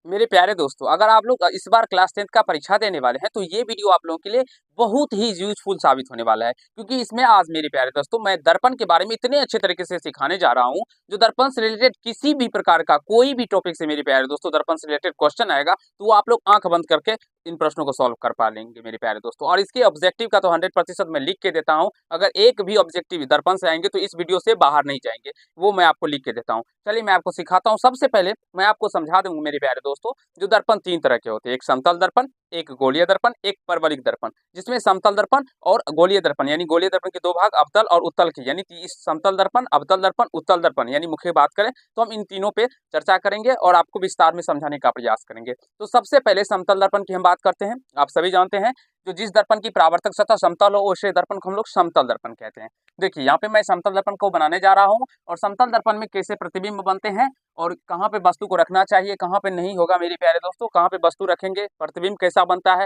मेरे प्यारे दोस्तों, अगर आप लोग इस बार क्लास 10th का परीक्षा देने वाले हैं तो ये वीडियो आप लोगों के लिए बहुत ही यूजफुल साबित होने वाला है, क्योंकि इसमें आज मेरे प्यारे दोस्तों मैं दर्पण के बारे में इतने अच्छे तरीके से सिखाने जा रहा हूँ। जो दर्पण से रिलेटेड किसी भी प्रकार का कोई भी टॉपिक से मेरे प्यारे दोस्तों दर्पण से रिलेटेड क्वेश्चन आएगा तो वो आप लोग आंख बंद करके इन प्रश्नों को सॉल्व कर पा लेंगे मेरे प्यारे दोस्तों। और इसके ऑब्जेक्टिव का तो 100% मैं लिख के देता हूँ। अगर एक भी ऑब्जेक्टिव दर्पण से आएंगे तो इस वीडियो से बाहर नहीं जाएंगे, वो मैं आपको लिख के देता हूँ। चलिए मैं आपको सिखाता हूँ। सबसे पहले मैं आपको समझा दूंगा मेरे प्यारे दोस्तों, जो दर्पण तीन तरह के होते हैं, एक समतल दर्पण, एक गोलीय दर्पण, एक परवलिक दर्पण। जिसमें समतल दर्पण और गोलीय दर्पण यानी गोलीय दर्पण के दो भाग अवतल और उत्तल के, यानी इस समतल दर्पण, अवतल दर्पण, उत्तल दर्पण यानी मुख्य बात करें तो हम इन तीनों पे चर्चा करेंगे और आपको विस्तार में समझाने का प्रयास करेंगे। तो सबसे पहले समतल दर्पण की हम बात करते हैं। आप सभी जानते हैं जो जिस दर्पण की परावर्तक सतह समतल हो उसे दर्पण को हम लोग समतल दर्पण कहते हैं। देखिए यहाँ पे मैं समतल दर्पण को बनाने जा रहा हूँ और समतल दर्पण में कैसे प्रतिबिंब बनते हैं और कहाँ पे वस्तु को रखना चाहिए, कहाँ पे नहीं होगा मेरे प्यारे दोस्तों, कहाँ पे वस्तु रखेंगे, प्रतिबिंब कैसा बनता है,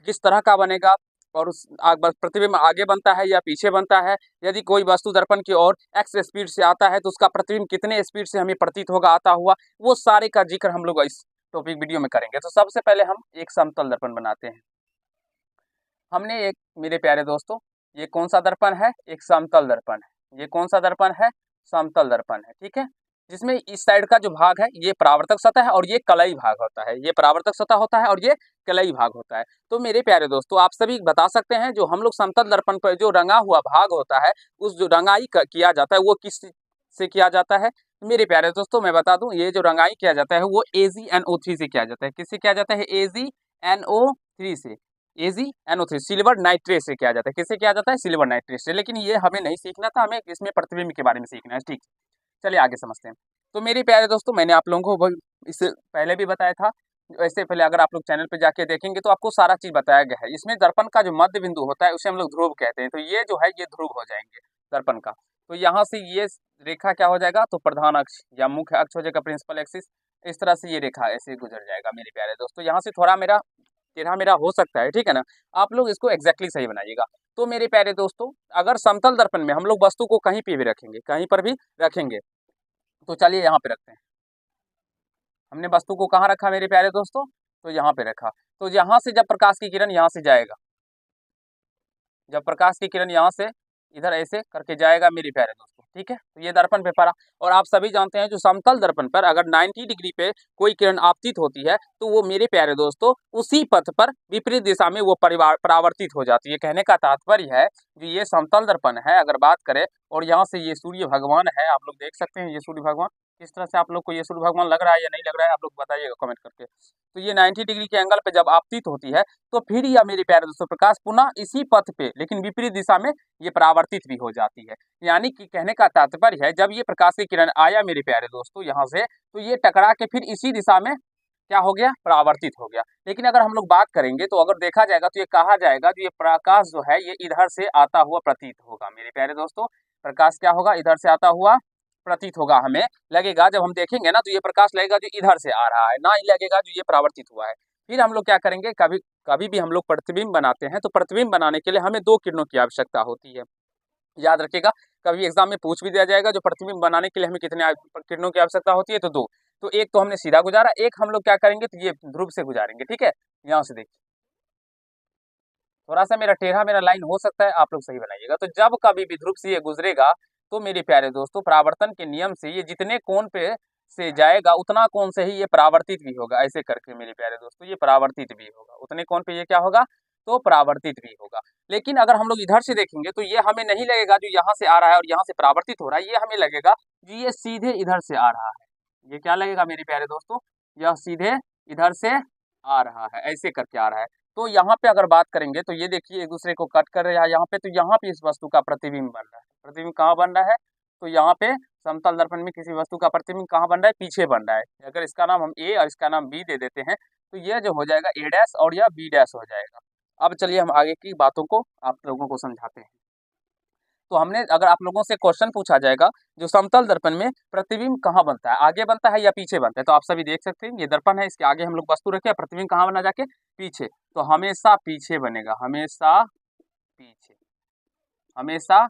किस तरह का बनेगा और उस प्रतिबिंब आगे बनता है या पीछे बनता है। यदि कोई वस्तु दर्पण की ओर एक्स स्पीड से आता है तो उसका प्रतिबिंब कितने स्पीड से हमें प्रतीत होगा आता हुआ, वो सारे का जिक्र हम लोग इस टॉपिक वीडियो में करेंगे। तो सबसे पहले हम एक समतल दर्पण बनाते हैं। हमने एक मेरे प्यारे दोस्तों, ये कौन सा दर्पण है, एक समतल दर्पण है। ये कौन सा दर्पण है, समतल दर्पण है, ठीक है। जिसमें इस साइड का जो भाग है ये परावर्तक सतह है और ये कलई भाग होता है। ये परावर्तक सतह होता है और ये कलई भाग होता है। तो मेरे प्यारे दोस्तों आप सभी बता सकते हैं जो हम लोग समतल दर्पण पर जो रंगा हुआ भाग होता है, उस जो रंगाई किया जाता है वो किस से किया जाता है। मेरे प्यारे दोस्तों मैं बता दूं, ये जो रंगाई किया जाता है वो AgNO3 से किया जाता है। किससे किया जाता है, AgNO3 से। AgNO3 सिल्वर नाइट्रेट से किया जाता है। किससे किया जाता है, सिल्वर नाइट्रेट से। लेकिन ये हमें नहीं सीखना था, हमें इसमें प्रतिबिंब के बारे में सीखना है, ठीक। चलिए आगे समझते हैं। तो मेरे प्यारे दोस्तों मैंने आप लोगों को इससे पहले भी बताया था, इससे पहले अगर आप लोग चैनल पे जाके देखेंगे तो आपको सारा चीज बताया गया है। इसमें दर्पण का जो मध्य बिंदु होता है उसे हम लोग ध्रुव कहते हैं। तो ये जो है ये ध्रुव हो जाएंगे दर्पण का। तो यहाँ से ये रेखा क्या हो जाएगा, तो प्रधान अक्ष या मुख्य अक्ष हो जाएगा, प्रिंसिपल एक्सिस। इस तरह से ये रेखा ऐसे गुजर जाएगा मेरे प्यारे दोस्तों। यहाँ से थोड़ा मेरा टेढ़ा मेरा हो सकता है, ठीक है ना। आप लोग इसको एग्जैक्टली सही बनाइएगा। तो मेरे प्यारे दोस्तों अगर समतल दर्पण में हम लोग वस्तु को कहीं पे भी रखेंगे, कहीं पर भी रखेंगे, तो चलिए यहाँ पे रखते हैं। हमने वस्तु को कहाँ रखा मेरे प्यारे दोस्तों, तो यहाँ पे रखा। तो यहाँ से जब प्रकाश की किरण यहाँ से जाएगा, जब प्रकाश की किरण यहाँ से इधर ऐसे करके जाएगा मेरे प्यारे दोस्तों, ठीक है। तो ये दर्पण पे पड़ा। और आप सभी जानते हैं जो समतल दर्पण पर अगर 90 डिग्री पे कोई किरण आपतित होती है तो वो मेरे प्यारे दोस्तों उसी पथ पर विपरीत दिशा में वो परावर्तित हो जाती है। कहने का तात्पर्य है जो ये समतल दर्पण है अगर बात करें, और यहाँ से ये सूर्य भगवान है, आप लोग देख सकते हैं ये सूर्य भगवान। किस तरह से आप लोग को ये सूर्य भगवान लग रहा है या नहीं लग रहा है, आप लोग बताइएगा कमेंट करके। तो ये 90 डिग्री के एंगल पे जब आपतित होती है तो फिर यह मेरे प्यारे दोस्तों प्रकाश पुनः इसी पथ पे लेकिन विपरीत दिशा में ये परावर्तित भी हो जाती है। यानी कि कहने का तात्पर्य है जब ये प्रकाश की किरण आया मेरे प्यारे दोस्तों यहाँ से, तो ये टकरा के फिर इसी दिशा में क्या हो गया, परावर्तित हो गया। लेकिन अगर हम लोग बात करेंगे तो अगर देखा जाएगा तो ये कहा जाएगा जो ये प्रकाश जो है ये इधर से आता हुआ प्रतीत होगा मेरे प्यारे दोस्तों। प्रकाश क्या होगा, इधर से आता हुआ प्रतीत होगा, हमें लगेगा जब हम देखेंगे ना तो ये प्रकाश लगेगा जो इधर से आ रहा है, ना ही लगेगा जो ये परावर्तित हुआ है। फिर हम लोग क्या करेंगे, कभी कभी भी हम लोग प्रतिबिंब बनाते हैं तो प्रतिबिंब बनाने के लिए हमें दो किरणों की आवश्यकता होती है। याद रखिएगा, कभी एग्जाम में पूछ भी दिया जाएगा जो प्रतिबिंब बनाने के लिए हमें कितने किरणों की आवश्यकता होती है, तो दो। तो एक तो हमने सीधा गुजारा, एक हम लोग क्या करेंगे तो ये ध्रुव से गुजारेंगे, ठीक है। यहाँ से देखिए थोड़ा सा मेरा टेढ़ा मेरा लाइन हो सकता है, आप लोग सही बनाइएगा। तो जब कभी भी ध्रुव से ये गुजरेगा तो मेरे प्यारे दोस्तों परावर्तन के नियम से ये जितने कोण पे से जाएगा उतना कोण से ही ये परावर्तित भी होगा। ऐसे करके मेरे प्यारे दोस्तों ये परावर्तित भी होगा, उतने कोण पे ये क्या होगा, तो परावर्तित भी होगा। लेकिन अगर हम लोग इधर से देखेंगे तो ये हमें नहीं लगेगा जो यहाँ से आ रहा है और यहाँ से परावर्तित हो रहा है, ये हमें लगेगा जो ये सीधे इधर से आ रहा है। ये क्या लगेगा मेरे प्यारे दोस्तों, यह सीधे इधर से आ रहा है, ऐसे करके आ रहा है। तो यहाँ पे अगर बात करेंगे तो ये देखिए एक दूसरे को कट कर रहा है यहाँ पे, तो यहाँ पे इस वस्तु का प्रतिबिंब बन रहा है। प्रतिबिंब कहाँ बन रहा है, तो यहाँ पे समतल दर्पण में किसी वस्तु का प्रतिबिंब कहाँ बन रहा है, पीछे बन रहा है। अगर इसका नाम हम ए और इसका नाम बी दे देते हैं तो यह जो हो जाएगा ए डैश और यह बी डैश हो जाएगा। अब चलिए हम आगे की बातों को आप लोगों को समझाते हैं। तो हमने अगर आप लोगों से क्वेश्चन पूछा जाएगा जो समतल दर्पण में प्रतिबिंब कहाँ बनता है, आगे बनता है या पीछे बनता है, तो आप सभी देख सकते हैं ये दर्पण है, इसके आगे हम लोग वस्तु रखे, प्रतिबिंब कहाँ बना जाके, पीछे। तो हमेशा पीछे बनेगा, हमेशा पीछे, हमेशा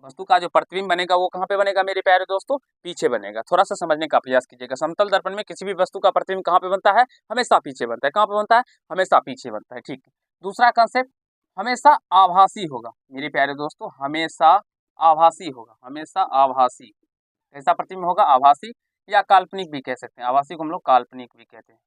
वस्तु का जो प्रतिबिंब बनेगा वो कहाँ पे बनेगा मेरे प्यारे दोस्तों, पीछे बनेगा। थोड़ा सा समझने का प्रयास कीजिएगा। समतल दर्पण में किसी भी वस्तु का प्रतिबिंब कहाँ पे बनता है, हमेशा पीछे बनता है। कहाँ पे बनता है, हमेशा पीछे बनता है। ठीक है, दूसरा कंसेप्ट, हमेशा आभासी होगा मेरे प्यारे दोस्तों, हमेशा आभासी होगा, हमेशा आभासी। कैसा प्रतिबिंब होगा, आभासी या काल्पनिक भी कह सकते हैं। आभासी को हम लोग काल्पनिक भी कहते हैं,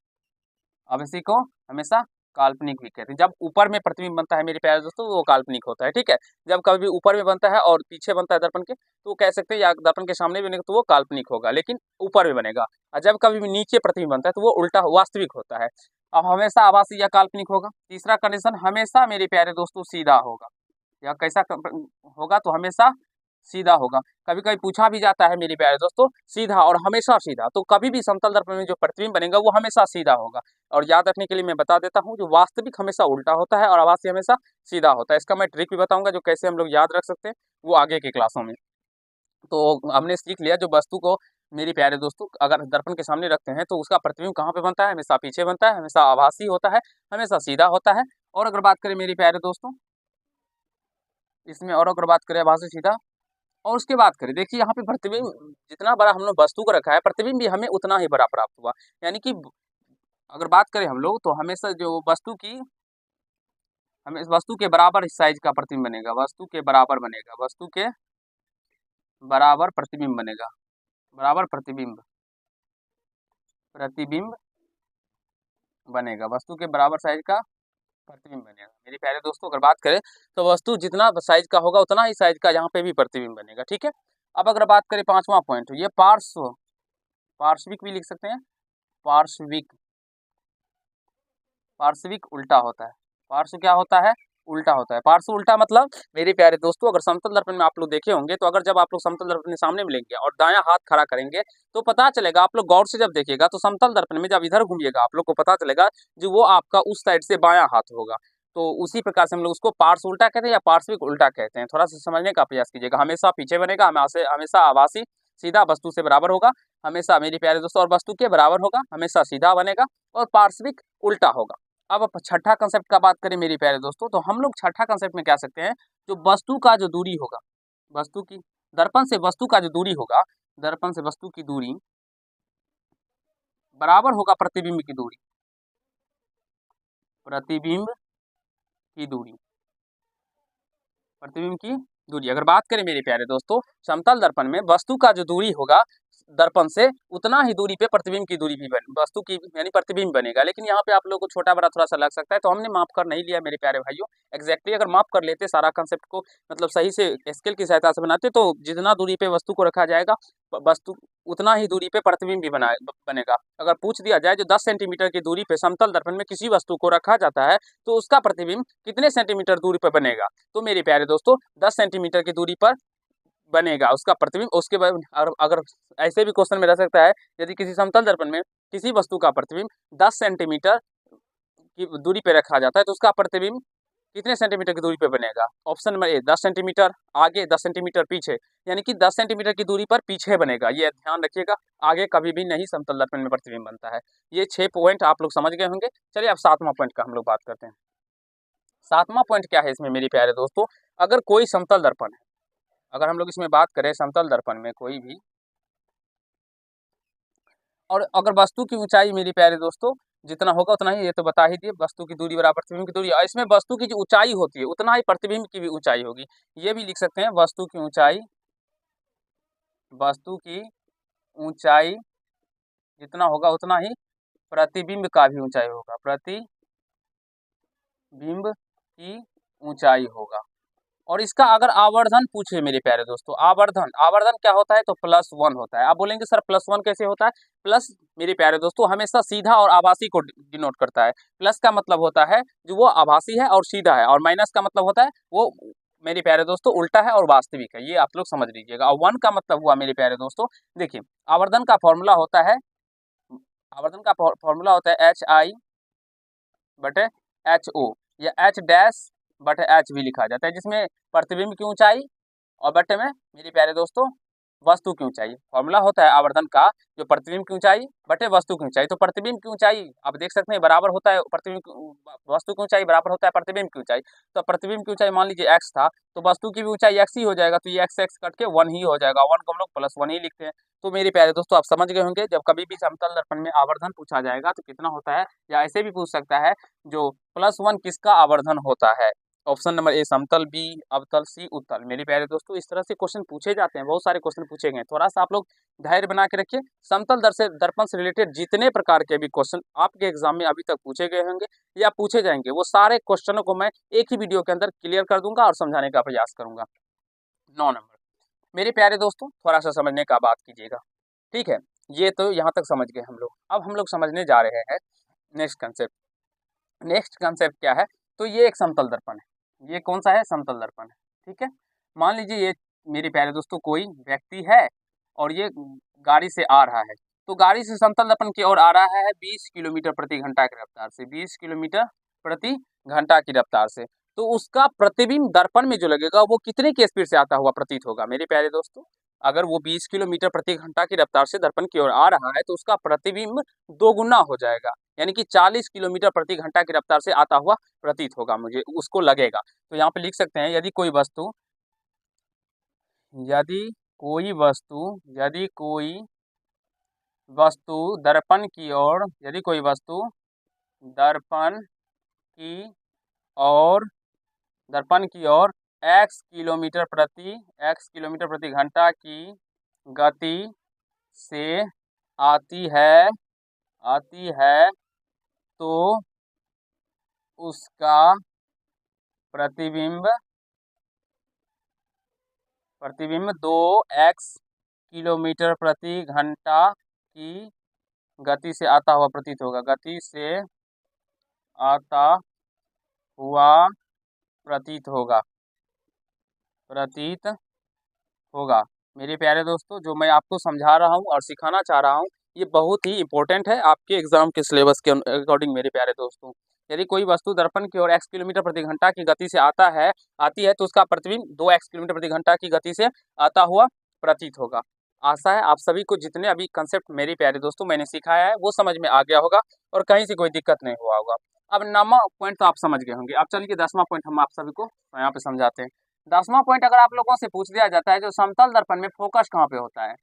आभासी को हमेशा काल्पनिक भी कहते हैं। जब ऊपर में प्रतिबिंब बनता है मेरे प्यारे दोस्तों वो काल्पनिक होता है। ठीक है, जब कभी ऊपर में बनता है और पीछे बनता है दर्पण के तो कह सकते हैं, या दर्पण के सामने बनेगा तो वो काल्पनिक होगा, लेकिन ऊपर में बनेगा। और जब कभी भी नीचे प्रतिबिंब बनता है तो वो उल्टा वास्तविक होता है। अब हमेशा आभासी या काल्पनिक होगा। तीसरा कंडीशन, हमेशा मेरे प्यारे दोस्तों सीधा होगा। या कैसा होगा, तो हमेशा सीधा होगा। कभी कभी पूछा भी जाता है मेरे प्यारे दोस्तों, सीधा और हमेशा सीधा, तो कभी भी समतल दर्पण में जो प्रतिबिंब बनेगा वो हमेशा सीधा होगा। और याद रखने के लिए मैं बता देता हूँ, जो वास्तविक हमेशा उल्टा होता है और आभासी हमेशा सीधा होता है। इसका मैं ट्रिक भी बताऊंगा जो कैसे हम लोग याद रख सकते हैं, वो आगे के क्लासों में। तो हमने सीख लिया, जो वस्तु को मेरे प्यारे दोस्तों अगर दर्पण के सामने रखते हैं तो उसका प्रतिबिंब कहाँ पे बनता है, हमेशा पीछे बनता है, हमेशा आभासी होता है, हमेशा सीधा होता है। और अगर बात करें मेरे प्यारे दोस्तों इसमें, और अगर बात करें आभासी सीधा, और उसके बाद करें, देखिए यहाँ पे प्रतिबिंब जितना बड़ा हम लोग वस्तु को रखा है, प्रतिबिंब भी हमें उतना ही बड़ा प्राप्त हुआ। यानी कि अगर बात करें हम लोग तो हमेशा जो वस्तु की, हमें वस्तु के बराबर साइज का प्रतिबिंब बनेगा, वस्तु के बराबर बनेगा, वस्तु के बराबर प्रतिबिंब बनेगा, बराबर प्रतिबिंब, प्रतिबिंब बनेगा, वस्तु के बराबर साइज का प्रतिबिंब बनेगा। मेरे प्यारे दोस्तों अगर बात करें तो वस्तु जितना साइज का होगा उतना ही साइज का यहाँ पे भी प्रतिबिंब बनेगा। ठीक है, अब अगर बात करें पांचवा पॉइंट, ये पार्श्व, पार्श्विक भी लिख सकते हैं, पार्श्विक, पार्श्विक उल्टा होता है। पार्श्व क्या होता है, उल्टा होता है। पार्श्व उल्टा मतलब मेरे प्यारे दोस्तों, अगर समतल दर्पण में आप लोग देखे होंगे तो अगर जब आप लोग समतल दर्पण के सामने मिलेंगे और दायां हाथ खड़ा करेंगे तो पता चलेगा, आप लोग गौर से जब देखिएगा तो समतल दर्पण में जब इधर घूमिएगा आप लोग को पता चलेगा जो वो आपका उस साइड से बायां हाथ होगा। तो उसी प्रकार से हम लोग उसको पार्श्व उल्टा कहते हैं या पार्श्विक उल्टा कहते हैं। थोड़ा सा समझने का प्रयास कीजिएगा। हमेशा पीछे बनेगा, हमेशा आभासी सीधा वस्तु से बराबर होगा, हमेशा मेरे प्यारे दोस्तों और वस्तु के बराबर होगा, हमेशा सीधा बनेगा और पार्श्विक उल्टा होगा। अब छठा कंसेप्ट का बात करें मेरे प्यारे दोस्तों, तो हम लोग छठा कंसेप्ट में कह सकते हैं, जो वस्तु का जो दूरी होगा, वस्तु की दर्पण से वस्तु का जो दूरी होगा, दर्पण से वस्तु की दूरी बराबर होगा प्रतिबिंब की दूरी, प्रतिबिंब की दूरी, प्रतिबिंब की दूरी। अगर बात करें मेरे प्यारे दोस्तों समतल दर्पण में वस्तु का जो दूरी होगा दर्पण से उतना ही दूरी पे प्रतिबिंब की दूरी भी वस्तु की यानी प्रतिबिंब बनेगा। लेकिन यहाँ पे आप लोगों को छोटा बड़ा थोड़ा सा लग सकता है, तो हमने माप कर नहीं लिया मेरे प्यारे भाइयों। एग्जैक्टली अगर माप कर लेते सारा कंसेप्ट को, मतलब सही से स्केल की सहायता से बनाते, तो जितना दूरी पे वस्तु को रखा जाएगा वस्तु उतना ही दूरी पे प्रतिबिंब भी बनेगा। अगर पूछ दिया जाए जो 10 सेंटीमीटर की दूरी पे समतल दर्पण में किसी वस्तु को रखा जाता है तो उसका प्रतिबिंब कितने सेंटीमीटर दूरी पर बनेगा, तो मेरे प्यारे दोस्तों 10 सेंटीमीटर की दूरी पर बनेगा उसका प्रतिबिंब। उसके बाद अगर ऐसे भी क्वेश्चन में रह सकता है, यदि किसी समतल दर्पण में किसी वस्तु का प्रतिबिंब 10 सेंटीमीटर की दूरी पे रखा जाता है तो उसका प्रतिबिंब कितने सेंटीमीटर की दूरी पे बनेगा। ऑप्शन नंबर ए 10 सेंटीमीटर आगे, 10 सेंटीमीटर पीछे, यानी कि 10 सेंटीमीटर की दूरी पर पीछे बनेगा। ये ध्यान रखिएगा, आगे कभी भी नहीं समतल दर्पण में प्रतिबिंब बनता है। ये 6 पॉइंट आप लोग समझ गए होंगे। चलिए अब 7वां पॉइंट का हम लोग बात करते हैं। 7वां पॉइंट क्या है इसमें मेरे प्यारे दोस्तों, अगर कोई समतल दर्पण है, अगर हम लोग इसमें बात करें समतल दर्पण में कोई भी, और अगर वस्तु की ऊंचाई मेरी प्यारे दोस्तों जितना होगा उतना ही, ये तो बता ही दिए, वस्तु की दूरी बराबर प्रतिबिंब की दूरी, और इसमें वस्तु की जो ऊंचाई होती है उतना ही प्रतिबिंब की भी ऊंचाई होगी। ये भी लिख सकते हैं, वस्तु की ऊंचाई, वस्तु की ऊंचाई जितना होगा उतना ही प्रतिबिंब का भी ऊंचाई होगा, प्रतिबिंब की ऊंचाई होगा। और इसका अगर आवर्धन पूछे मेरे प्यारे दोस्तों, आवर्धन, आवर्धन क्या होता है, तो +1 होता है। आप बोलेंगे सर +1 कैसे होता है, प्लस मेरे प्यारे दोस्तों हमेशा सीधा और आभासी को डिनोट करता है। प्लस का मतलब होता है जो वो आभासी है और सीधा है, और माइनस का मतलब होता है वो मेरे प्यारे दोस्तों उल्टा है और वास्तविक है। ये आप लोग समझ लीजिएगा। और 1 का मतलब हुआ मेरे प्यारे दोस्तों, देखिए आवर्धन का फॉर्मूला होता है, आवर्धन का फॉर्मूला होता है HI/HO, या H'/H भी लिखा जाता है, जिसमें प्रतिबिंब की ऊंचाई और बटे में मेरे प्यारे दोस्तों वस्तु की ऊंचाई। फॉर्मूला होता है आवर्धन का जो प्रतिबिंब की ऊंचाई बटे वस्तु की ऊंचाई। तो प्रतिबिंब की ऊंचाई आप देख सकते हैं बराबर होता है वस्तु की ऊंचाई बराबर होता है प्रतिबिंब की ऊंचाई। तो प्रतिबिंब की ऊंचाई मान लीजिए x था, तो वस्तु की भी ऊंचाई x ही हो जाएगा। तो ये x कट के 1 ही हो जाएगा, 1 को हम लोग +1 ही लिखते हैं। तो मेरे प्यारे दोस्तों आप समझ गए होंगे, जब कभी भी समतल दर्पण में आवर्धन पूछा जाएगा तो कितना होता है, या ऐसे भी पूछ सकता है जो +1 किसका आवर्धन होता है। ऑप्शन नंबर ए समतल, बी अवतल, सी उत्तल। मेरे प्यारे दोस्तों इस तरह से क्वेश्चन पूछे जाते हैं, बहुत सारे क्वेश्चन पूछे गए। थोड़ा सा आप लोग धैर्य बना के रखिए। समतल दर्पण से रिलेटेड जितने प्रकार के भी क्वेश्चन आपके एग्जाम में अभी तक पूछे गए होंगे या पूछे जाएंगे, वो सारे क्वेश्चनों को मैं एक ही वीडियो के अंदर क्लियर कर दूंगा और समझाने का प्रयास करूंगा। 9 नंबर, मेरे प्यारे दोस्तों थोड़ा सा समझने का बात कीजिएगा, ठीक है। ये तो यहाँ तक समझ गए हम लोग। अब हम लोग समझने जा रहे हैं नेक्स्ट कंसेप्ट। नेक्स्ट कंसेप्ट क्या है, तो ये एक समतल दर्पण है। ये कौन सा है, समतल दर्पण है, ठीक है। मान लीजिए ये मेरे प्यारे दोस्तों कोई व्यक्ति है और ये गाड़ी से आ रहा है। तो गाड़ी से समतल दर्पण की ओर आ रहा है 20 किलोमीटर प्रति घंटा की रफ्तार से, 20 किलोमीटर प्रति घंटा की रफ्तार से। तो उसका प्रतिबिंब दर्पण में जो लगेगा वो कितने की स्पीड से आता हुआ प्रतीत होगा मेरे प्यारे दोस्तों। अगर वो 20 किलोमीटर प्रति घंटा की रफ्तार से दर्पण की ओर आ रहा है तो उसका प्रतिबिंब दोगुना हो जाएगा, यानी कि 40 किलोमीटर प्रति घंटा की रफ्तार से आता हुआ प्रतीत होगा, मुझे उसको लगेगा। तो यहाँ पे लिख सकते हैं यदि कोई वस्तु दर्पण की ओर दर्पण की ओर x किलोमीटर प्रति घंटा की गति से आती है तो उसका प्रतिबिंब 2x किलोमीटर प्रति घंटा की गति से आता हुआ प्रतीत होगा, गति से आता हुआ प्रतीत होगा। मेरे प्यारे दोस्तों जो मैं आपको समझा रहा हूँ और सिखाना चाह रहा हूँ ये बहुत ही इंपॉर्टेंट है आपके एग्जाम के सिलेबस के अकॉर्डिंग। मेरे प्यारे दोस्तों यदि कोई वस्तु दर्पण की ओर x किलोमीटर प्रति घंटा की गति से आती है तो उसका प्रतिबिंब 2x किलोमीटर प्रति घंटा की गति से आता हुआ प्रतीत होगा। आशा है आप सभी को जितने अभी कंसेप्ट मेरे प्यारे दोस्तों मैंने सिखाया है वो समझ में आ गया होगा और कहीं से कोई दिक्कत नहीं हुआ होगा। अब 9वां पॉइंट तो आप समझ गए होंगे। अब चलिए 10वां पॉइंट हम आप सभी को यहाँ पे समझाते हैं। 10वां पॉइंट अगर आप लोगों से पूछ दिया जाता है जो समतल दर्पण में फोकस कहाँ पे होता है,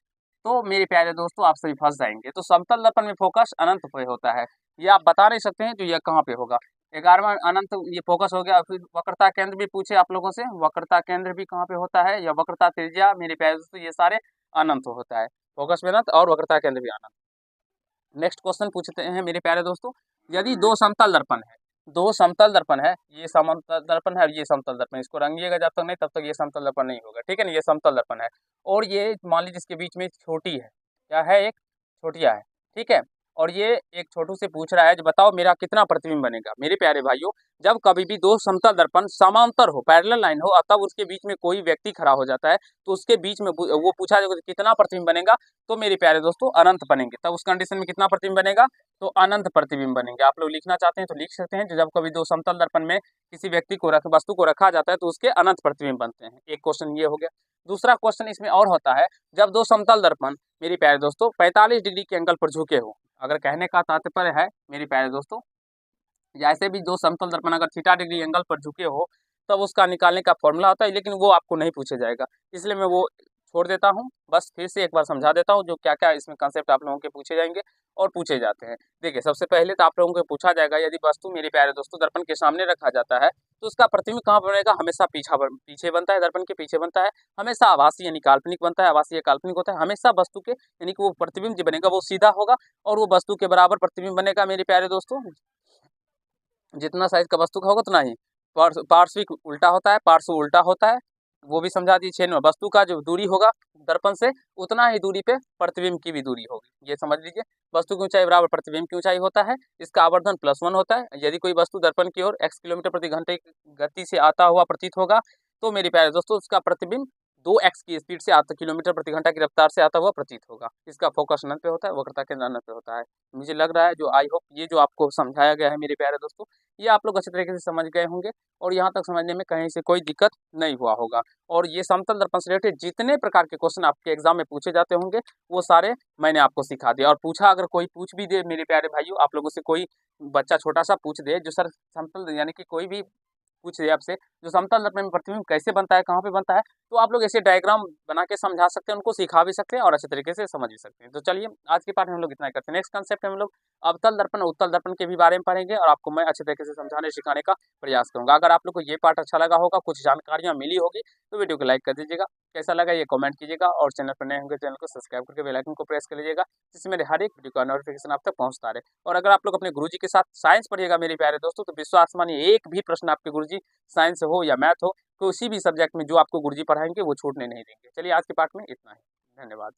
तो मेरे प्यारे दोस्तों आप सभी फंस जाएंगे। तो समतल दर्पण में फोकस अनंत पे होता है, ये आप बता नहीं सकते हैं जो ये कहाँ पे होगा। 11वां अनंत ये फोकस हो गया। फिर वक्रता केंद्र भी पूछे आप लोगों से, वक्रता केंद्र भी कहाँ पे होता है, या वक्रता त्रिज्या, मेरे प्यारे दोस्तों ये सारे अनंत होता है। फोकस में अनंत और वक्रता केंद्र भी अनंत। नेक्स्ट क्वेश्चन पूछते हैं मेरे प्यारे दोस्तों, यदि दो समतल दर्पण है, ये समतल दर्पण है, ये समतल दर्पण, इसको रंगिएगा जब तक नहीं तब तक ये समतल दर्पण नहीं होगा, ठीक है ना। ये समतल दर्पण है और ये मान लीजिए इसके बीच में छोटी है, क्या है, एक छोटिया है, ठीक है। और ये एक छोटू से पूछ रहा है जो बताओ मेरा कितना प्रतिबिंब बनेगा। मेरे प्यारे भाइयों जब कभी भी दो समतल दर्पण समांतर हो, पैरेलल लाइन हो, तब उसके बीच में कोई व्यक्ति खड़ा हो जाता है तो उसके बीच में वो पूछा जाएगा कितना प्रतिबिंब बनेगा, तो मेरे प्यारे दोस्तों अनंत बनेंगे। तब उस कंडीशन में कितना प्रतिबिंब बनेगा, तो अनंत प्रतिबिंब बनेंगे। आप लोग लिखना चाहते हैं तो लिख सकते हैं, जब कभी दो समतल दर्पण में किसी वस्तु को रखा जाता है तो उसके अनंत प्रतिबिंब बनते हैं। एक क्वेश्चन ये हो गया। दूसरा क्वेश्चन इसमें और होता है, जब दो समतल दर्पण मेरे प्यारे दोस्तों 45 डिग्री के एंगल पर झुके हो। अगर कहने का तात्पर्य है मेरे प्यारे दोस्तों, जैसे भी दो समतल दर्पण अगर थीटा डिग्री एंगल पर झुके हो तब उसका निकालने का फॉर्मूला होता है, लेकिन वो आपको नहीं पूछा जाएगा, इसलिए मैं वो छोड़ देता हूँ। बस फिर से एक बार समझा देता हूँ जो क्या क्या इसमें कंसेप्ट आप लोगों के पूछे जाएंगे और पूछे जाते हैं। देखिए सबसे पहले तो आप लोगों को पूछा जाएगा, यदि वस्तु मेरे प्यारे दोस्तों दर्पण के सामने रखा जाता है तो उसका प्रतिबिंब कहाँ बनेगा, हमेशा पीछे बनता है, दर्पण के पीछे बनता है। हमेशा आभासी यानी काल्पनिक बनता है, आभासी या काल्पनिक होता है। हमेशा वस्तु के यानी कि वो प्रतिबिंब जो बनेगा वो सीधा होगा और वो वस्तु के बराबर प्रतिबिंब बनेगा मेरे प्यारे दोस्तों। जितना साइज का वस्तु का होगा उतना ही पार्श्विक उल्टा होता है, पार्श्व उल्टा होता है, वो भी समझा दीजिए। वस्तु का जो दूरी होगा दर्पण से उतना ही दूरी पे प्रतिबिंब की भी दूरी होगी, ये समझ लीजिए। वस्तु की ऊंचाई बराबर प्रतिबिंब की ऊंचाई होता है, इसका आवर्धन +1 होता है। यदि कोई वस्तु दर्पण की ओर x किलोमीटर प्रति घंटे की गति से आता हुआ प्रतीत होगा तो मेरे प्यारे दोस्तों उसका प्रतिबिंब 2x की स्पीड से आता किलोमीटर प्रति घंटा की रफ्तार से आता हुआ प्रतीत होगा। इसका फोकस नन पे होता है, वक्रता केंद्र नन पे होता है। मुझे लग रहा है जो आई होप ये जो आपको समझाया गया है मेरे प्यारे दोस्तों, ये आप लोग अच्छे तरीके से समझ गए होंगे और यहाँ तक समझने में कहीं से कोई दिक्कत नहीं हुआ होगा। और ये समतल दर्पण से रिलेटेड जितने प्रकार के क्वेश्चन आपके एग्जाम में पूछे जाते होंगे वो सारे मैंने आपको सिखा दिया। और पूछा अगर कोई पूछ भी दे मेरे प्यारे भाइयों, आप लोगों से कोई बच्चा छोटा सा पूछ दे जो सर समतल यानी कि कोई भी पूछ रहे आपसे जो समतल दर्पण में प्रतिबिंब कैसे बनता है, कहाँ पे बनता है, तो आप लोग ऐसे डायग्राम बना के समझा सकते हैं, उनको सिखा भी सकते हैं और अच्छे तरीके से समझ भी सकते हैं। तो चलिए आज के पाठ में हम लोग इतना ही करते हैं। नेक्स्ट कंसेप्ट में हम लोग अवतल दर्पण और उत्तल दर्पण के भी बारे में पढ़ेंगे और आपको मैं अच्छे तरीके से समझाने सिखाने का प्रयास करूंगा। अगर आप लोग को ये पाठ अच्छा लगा होगा, कुछ जानकारियां मिली होगी, तो वीडियो को लाइक कर दीजिएगा। कैसा लगा ये कमेंट कीजिएगा और चैनल पर नए होंगे चैनल को सब्सक्राइब करके बेल आइकन को प्रेस कर लीजिएगा, जिससे मेरे हर एक वीडियो का नोटिफिकेशन आप तक पहुंचता रहे। और अगर आप लोग अपने गुरुजी के साथ साइंस पढ़िएगा मेरे प्यारे दोस्तों, तो विश्वास मानिए एक भी प्रश्न आपके गुरुजी साइंस हो या मैथ हो, किसी भी सब्जेक्ट में जो आपको गुरुजी पढ़ाएंगे वो छूटने नहीं देंगे। चलिए आज के पाठ में इतना ही। धन्यवाद।